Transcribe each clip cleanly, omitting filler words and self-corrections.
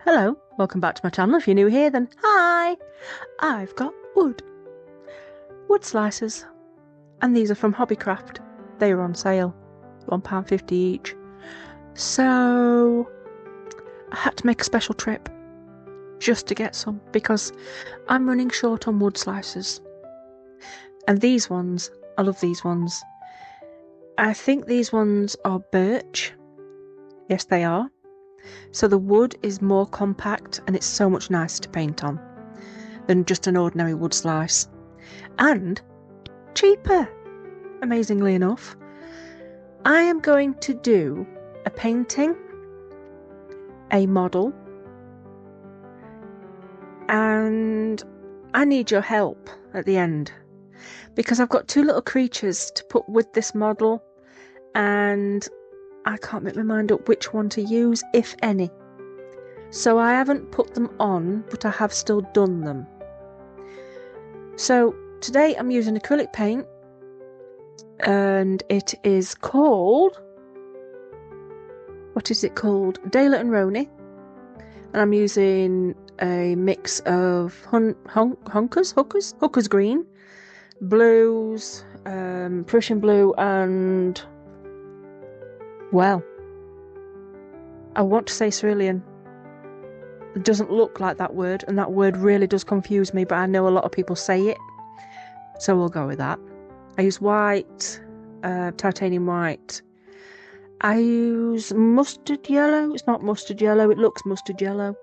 Hello, welcome back to my channel. If you're new here, then hi! I've got wood slicers, and these are from Hobbycraft. They are on sale, £1.50 each. So I had to make a special trip just to get some because I'm running short on wood slicers. And these ones, I love these ones. I think these ones are birch. Yes, they are. So the wood is more compact and it's so much nicer to paint on than just an ordinary wood slice. And cheaper, amazingly enough. I am going to do a painting, a model, and I need your help at the end because I've got two little creatures to put with this model and I can't make my mind up which one to use, if any. So I haven't put them on, but I have still done them. So today I'm using acrylic paint, and it is called, what is it called? Daler Rowney. And I'm using a mix of Hooker's green, blues, Prussian blue, and, well, I want to say cerulean. It doesn't look like that word, and that word really does confuse me, but I know a lot of people say it, so we'll go with that. I use white, titanium white. I use mustard yellow. It's not mustard yellow, it looks mustard yellow.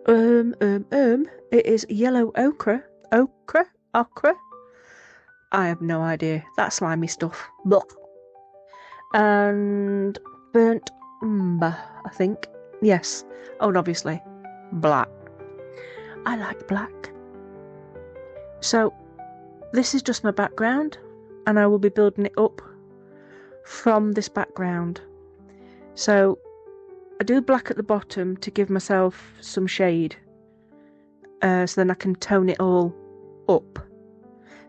It is yellow ochre. Ochre? I have no idea. That slimy stuff. Blah. And burnt umber, I think. Yes. Oh, and obviously black. I like black. So this is just my background, and I will be building it up from this background. So I do black at the bottom to give myself some shade, so then I can tone it all up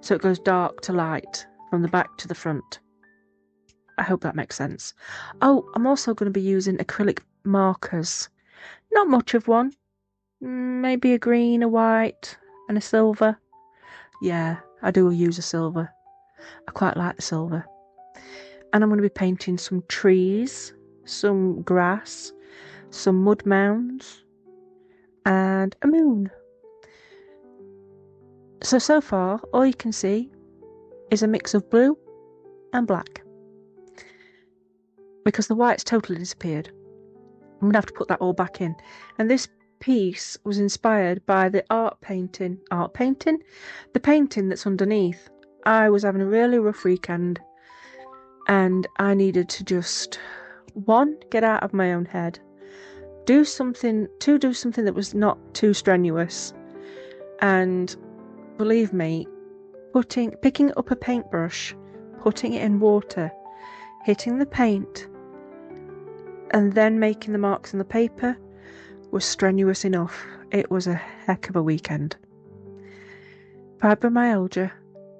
so it goes dark to light from the back to the front. I hope that makes sense. Oh, I'm also going to be using acrylic markers. Not much of one. Maybe a green, a white, and a silver. Yeah, I do use a silver. I quite like the silver. And I'm going to be painting some trees, some grass, some mud mounds, and a moon. So far, all you can see is a mix of blue and black. Because the white's totally disappeared. I'm going to have to put that all back in. And this piece was inspired by the painting? The painting that's underneath. I was having a really rough weekend and I needed to just, one, get out of my own head, do something that was not too strenuous, and believe me, picking up a paintbrush, putting it in water, hitting the paint, and then making the marks on the paper was strenuous enough. It was a heck of a weekend. Fibromyalgia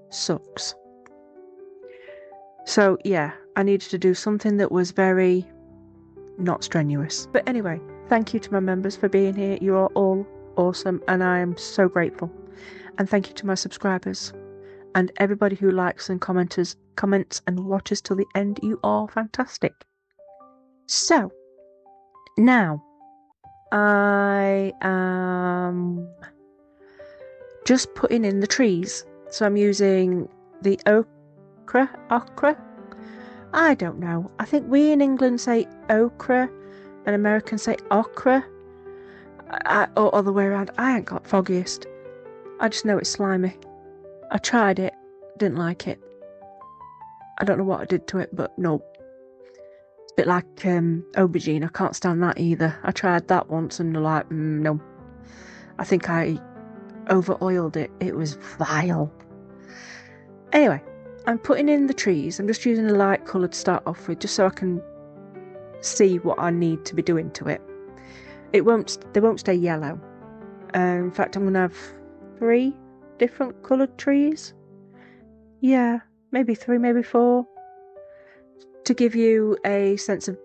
sucks. So yeah, I needed to do something that was very not strenuous. But anyway, thank you to my members for being here. You are all awesome and I am so grateful. And thank you to my subscribers and everybody who likes and comments and watches till the end. You are fantastic. So now I am just putting in the trees. So I'm using the ochre. I don't know. I think we in England say ochre and Americans say ochre. Or other way around. I ain't got foggiest. I just know it's slimy. I tried it, didn't like it. I don't know what I did to it, but no. It's a bit like aubergine. I can't stand that either. I tried that once and like, no. I think I over-oiled it. It was vile. Anyway, I'm putting in the trees. I'm just using a light colour to start off with, just so I can see what I need to be doing to it. They won't stay yellow. In fact, I'm going to have 3 different coloured trees. Yeah, maybe 3, maybe 4. To give you a sense of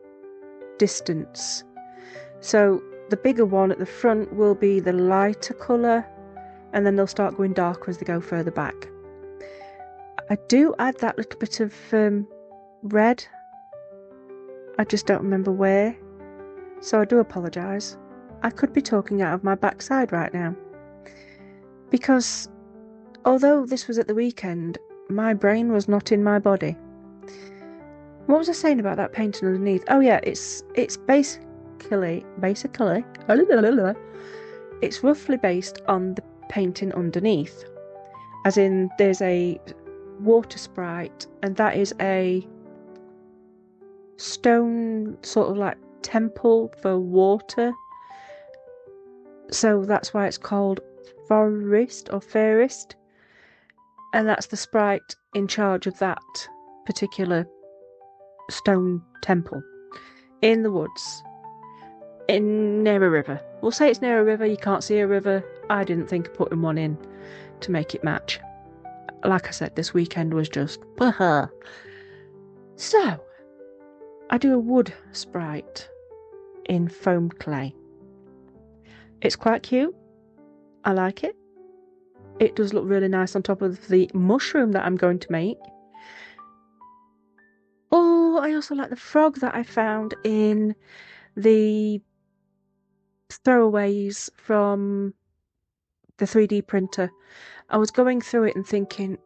distance. So the bigger one at the front will be the lighter colour, and then they'll start going darker as they go further back. I do add that little bit of red. I just don't remember where, so I do apologise. I could be talking out of my backside right now, because although this was at the weekend, my brain was not in my body. What was I saying about that painting underneath? Oh yeah, it's basically it's roughly based on the painting underneath, as in there's a water sprite, and that is a stone sort of like temple for water, so that's why it's called forest or fairest, and that's the sprite in charge of that particular stone temple in the woods near a river. We'll say it's near a river. You can't see a river. I didn't think of putting one in to make it match. Like I said, this weekend was just so I do a wood sprite in foam clay. It's quite cute. I like it. It does look really nice on top of the mushroom that I'm going to make. Oh, I also like the frog that I found in the throwaways from the 3D printer. I was going through it and thinking,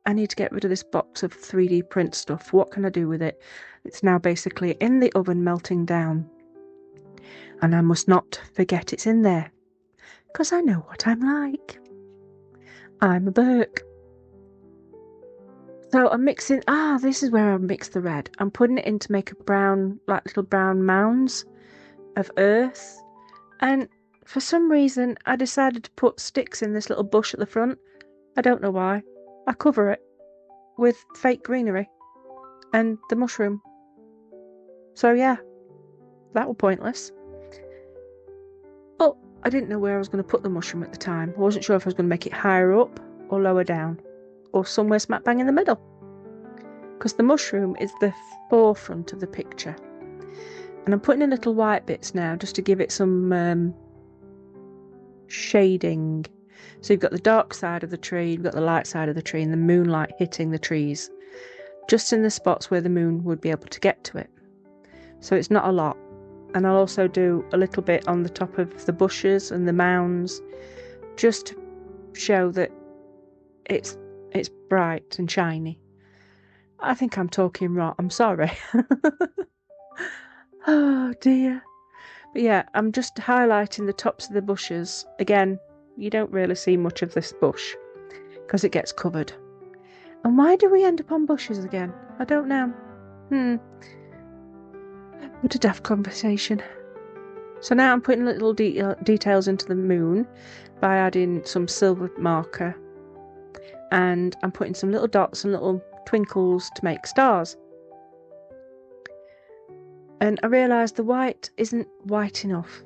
I need to get rid of this box of 3D print stuff. What can I do with it? It's now basically in the oven melting down. And I must not forget it's in there, because I know what I'm like. I'm a Burke. So I'm mixing, this is where I mix the red. I'm putting it in to make a brown, like little brown mounds of earth. And for some reason, I decided to put sticks in this little bush at the front. I don't know why. I cover it with fake greenery and the mushroom. So yeah, that was pointless. But I didn't know where I was going to put the mushroom at the time. I wasn't sure if I was going to make it higher up or lower down, or somewhere smack bang in the middle, because the mushroom is the forefront of the picture. And I'm putting in little white bits now just to give it some shading. So you've got the dark side of the tree, you've got the light side of the tree, and the moonlight hitting the trees just in the spots where the moon would be able to get to it. So it's not a lot. And I'll also do a little bit on the top of the bushes and the mounds, just to show that it's bright and shiny. I think I'm talking rot. I'm sorry. Oh dear. But yeah, I'm just highlighting the tops of the bushes. Again, you don't really see much of this bush because it gets covered. And why do we end up on bushes again? I don't know. What a daft conversation. So now I'm putting little details into the moon by adding some silver marker. And I'm putting some little dots and little twinkles to make stars. And I realised the white isn't white enough.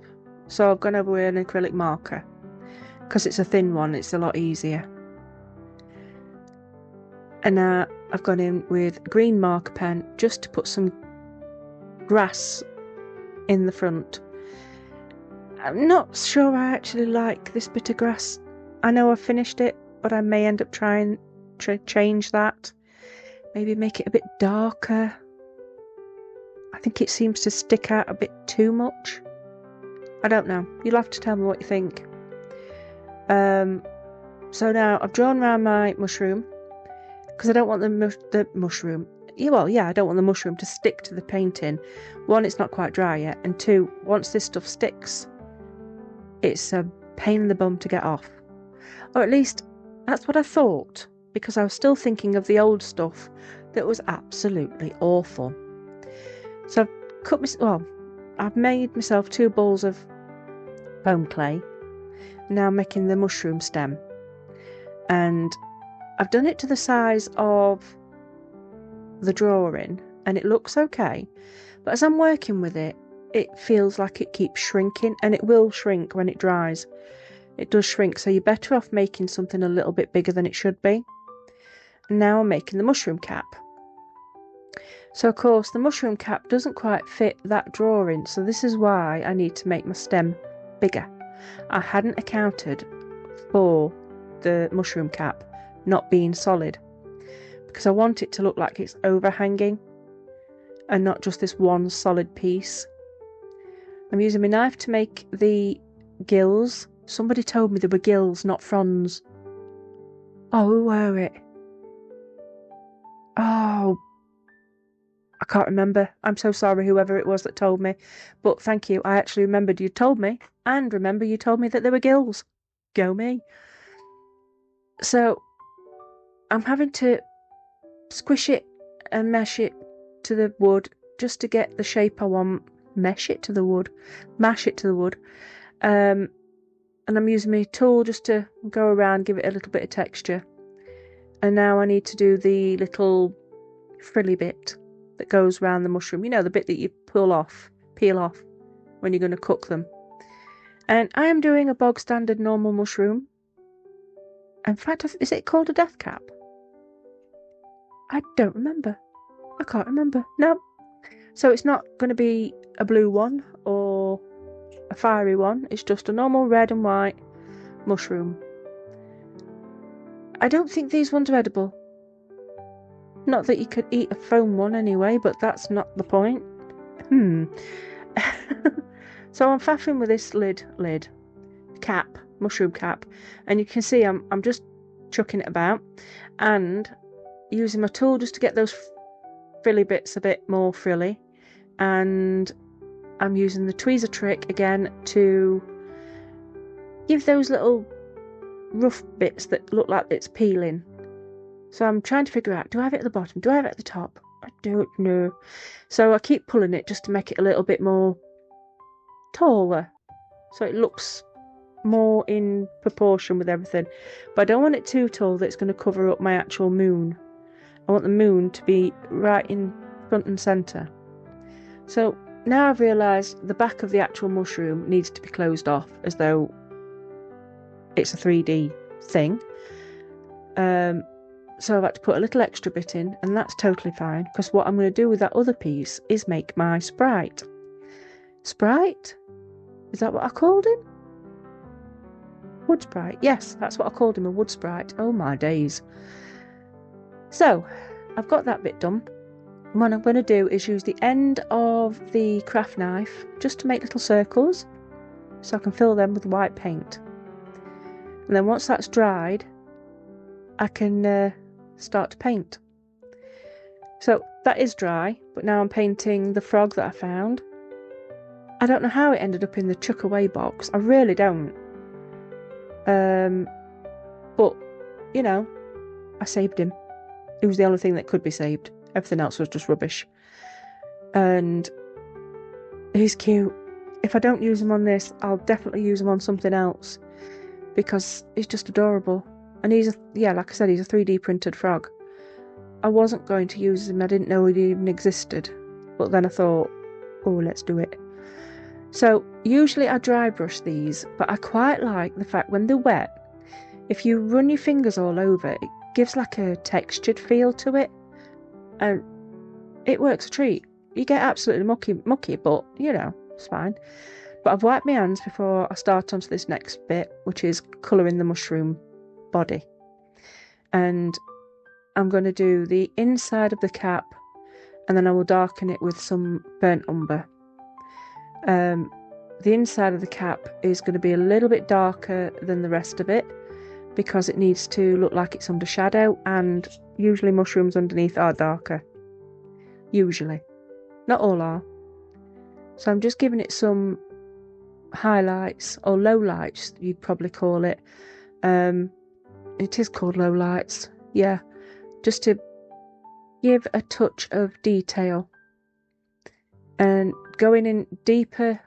So I've gone over with an acrylic marker. Because it's a thin one, it's a lot easier. And now I've gone in with green marker pen just to put some grass in the front. I'm not sure I actually like this bit of grass. I know I've finished it, but I may end up trying to change that. Maybe make it a bit darker. I think it seems to stick out a bit too much. I don't know. You'll have to tell me what you think. So now I've drawn around my mushroom because I don't want the mushroom. I don't want the mushroom to stick to the painting. One, it's not quite dry yet, and two, once this stuff sticks, it's a pain in the bum to get off. Or at least that's what I thought, because I was still thinking of the old stuff that was absolutely awful. So I've made myself 2 balls of foam clay. Now I'm making the mushroom stem, and I've done it to the size of the drawing, and it looks okay, but as I'm working with it, it feels like it keeps shrinking, and it will shrink when it dries. It does shrink, so you're better off making something a little bit bigger than it should be. And now I'm making the mushroom cap. So of course the mushroom cap doesn't quite fit that drawing, so this is why I need to make my stem bigger. I hadn't accounted for the mushroom cap not being solid, because I want it to look like it's overhanging and not just this one solid piece. I'm using my knife to make the gills. Somebody told me they were gills, not fronds. Oh, who were it? Oh, I can't remember. I'm so sorry, whoever it was that told me. But thank you. I actually remembered you told me. And remember you told me that they were gills. Go me. So, I'm having to squish it and mesh it to the wood just to get the shape I want. Mash it to the wood. And I'm using my tool just to go around, give it a little bit of texture. And now I need to do the little frilly bit that goes around the mushroom. You know, the bit that you peel off when you're going to cook them. And I am doing a bog standard normal mushroom. In fact, is it called a death cap? I don't remember. I can't remember. No. So it's not going to be a blue one or a fiery one. It's just a normal red and white mushroom. I don't think these ones are edible. Not that you could eat a foam one anyway, but that's not the point. So I'm faffing with this cap, mushroom cap, and you can see I'm just chucking it about and using my tool just to get those frilly bits a bit more frilly, and I'm using the tweezer trick again to give those little rough bits that look like it's peeling. So I'm trying to figure out, do I have it at the bottom? Do I have it at the top? I don't know. So I keep pulling it just to make it a little bit more taller, so it looks more in proportion with everything. But I don't want it too tall that it's going to cover up my actual moon. I want the moon to be right in front and centre. So now I've realised the back of the actual mushroom needs to be closed off as though it's a 3D thing. So I've had to put a little extra bit in, and that's totally fine, because what I'm going to do with that other piece is make my sprite. Sprite? Is that what I called him? Wood sprite? Yes, that's what I called him, a wood sprite. Oh my days. So, I've got that bit done. And what I'm going to do is use the end of the craft knife just to make little circles, so I can fill them with white paint. And then once that's dried, I can start to paint. So that is dry, but now I'm painting the frog that I found. I don't know how it ended up in the chuck away box. I really don't. But, you know, I saved him. It was the only thing that could be saved. Everything else was just rubbish. And he's cute. If I don't use him on this, I'll definitely use him on something else, because he's just adorable. And he's like I said, he's a 3D printed frog. I wasn't going to use him. I didn't know he even existed. But then I thought, oh, let's do it. So usually I dry brush these, but I quite like the fact when they're wet, if you run your fingers all over, it gives like a textured feel to it. And it works a treat. You get absolutely mucky, but you know, it's fine. But I've wiped my hands before I start onto this next bit, which is colouring the mushroom body. And I'm going to do the inside of the cap, and then I will darken it with some burnt umber. The inside of the cap is going to be a little bit darker than the rest of it, because it needs to look like it's under shadow, and usually mushrooms underneath are darker. Usually. Not all are. So I'm just giving it some highlights, or lowlights you'd probably call it. It is called lowlights, yeah, just to give a touch of detail, and going in deeper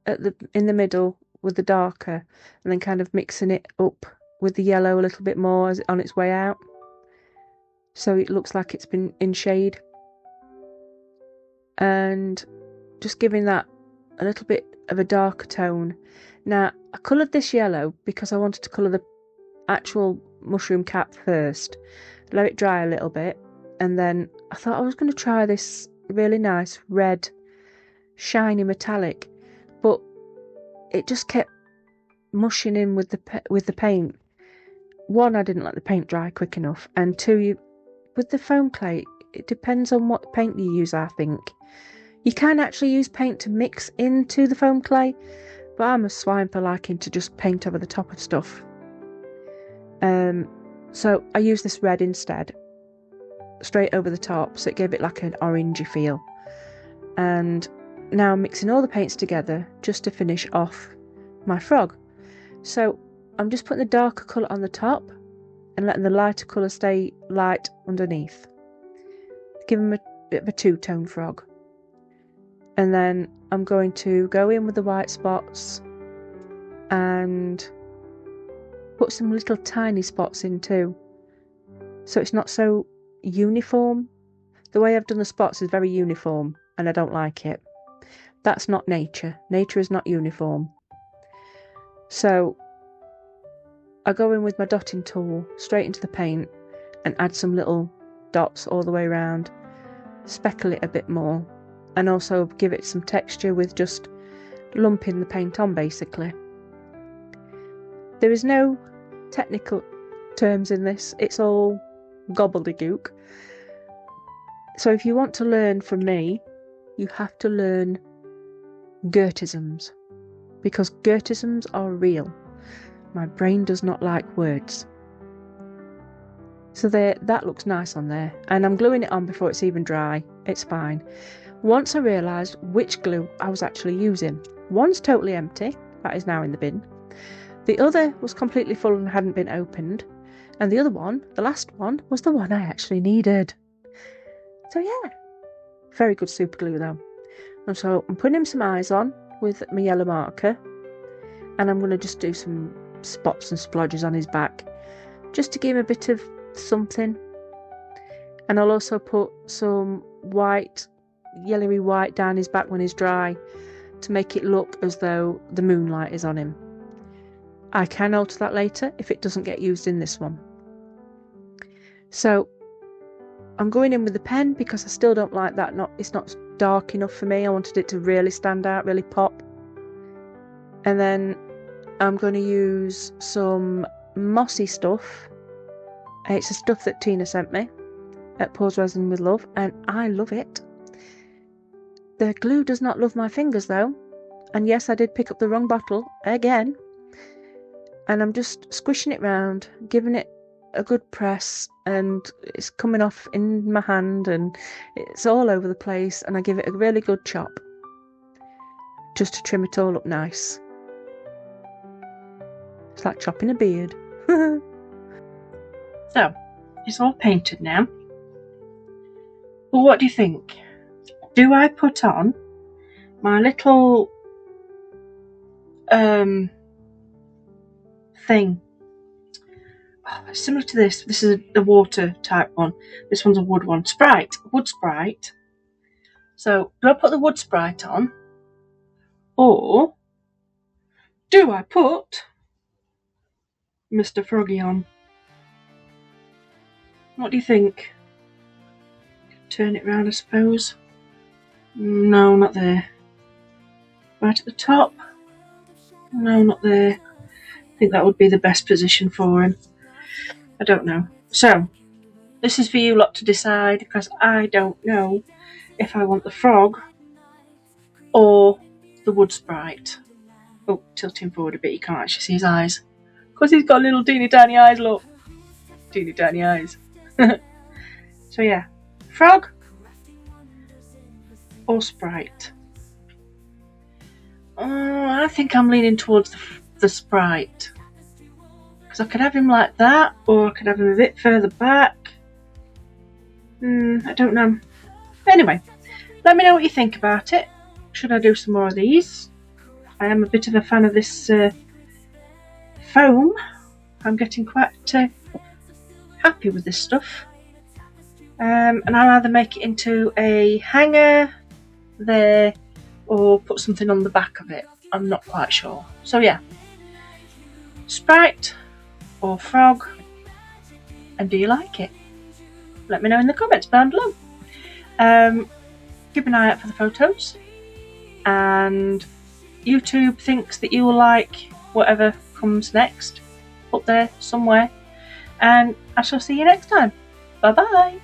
in the middle with the darker, and then kind of mixing it up with the yellow a little bit more as on its way out, so it looks like it's been in shade, and just giving that a little bit of a darker tone. Now I coloured this yellow because I wanted to colour the actual mushroom cap first, let it dry a little bit, and then I thought I was going to try this really nice red shiny metallic, but it just kept mushing in with the paint. One, I didn't let the paint dry quick enough, and two, with the foam clay, it depends on what paint you use. I think you can actually use paint to mix into the foam clay, but I'm a swine for liking to just paint over the top of stuff. So I used this red instead, straight over the top, so it gave it like an orangey feel. And now I'm mixing all the paints together just to finish off my frog. So I'm just putting the darker colour on the top and letting the lighter colour stay light underneath. Give him a bit of a two-tone frog. And then I'm going to go in with the white spots and put some little tiny spots in too, so it's not so uniform. The way I've done the spots is very uniform and I don't like it. That's not nature. Nature is not uniform. So I go in with my dotting tool straight into the paint and add some little dots all the way around, speckle it a bit more, and also give it some texture with just lumping the paint on basically. There is no technical terms in this, it's all gobbledygook. So if you want to learn from me, you have to learn Gertisms, because Gertisms are real. My brain does not like words. So there, that looks nice on there, and I'm gluing it on before it's even dry. It's fine. Once I realised which glue I was actually using. One's totally empty, that is now in the bin. The other was completely full and hadn't been opened. And the other one, the last one, was the one I actually needed. So yeah, very good super glue though. And so I'm putting him some eyes on with my yellow marker. And I'm going to just do some spots and splodges on his back, just to give him a bit of something. And I'll also put some white, yellowy white down his back when he's dry, to make it look as though the moonlight is on him. I can alter that later if it doesn't get used in this one. So I'm going in with the pen because I still don't like that. It's not dark enough for me. I wanted it to really stand out, really pop. And then I'm going to use some mossy stuff. It's the stuff that Tina sent me at Pause Resin with Love, and I love it. The glue does not love my fingers though. And yes, I did pick up the wrong bottle again. And I'm just squishing it round, giving it a good press, and it's coming off in my hand and it's all over the place, and I give it a really good chop just to trim it all up nice. It's like chopping a beard. So, it's all painted now. Well, what do you think? Do I put on my little thing? Oh, similar to this. This is a water type one. This one's a wood one. Sprite. Wood sprite. So, do I put the wood sprite on? Or do I put Mr. Froggy on? What do you think? Turn it round, I suppose. No, not there. Right at the top? No, not there. I think that would be the best position for him. I don't know. So, this is for you lot to decide, because I don't know if I want the frog or the wood sprite. Oh, tilt him forward a bit, you can't actually see his eyes. Because he's got little teeny tiny eyes, look. Teeny tiny eyes. So yeah, frog or sprite? I think I'm leaning towards the sprite, because I could have him like that, or I could have him a bit further back. I don't know. Anyway, let me know what you think about it. Should I do some more of these? I am a bit of a fan of this foam. I'm getting quite happy with this stuff. And I'll either make it into a hanger there or put something on the back of it. I'm not quite sure. So yeah, sprite or frog, and do you like it? let me know in the comments down below. Keep an eye out for the photos, and YouTube thinks that you will like whatever comes next up there somewhere, and I shall see you next time. Bye bye.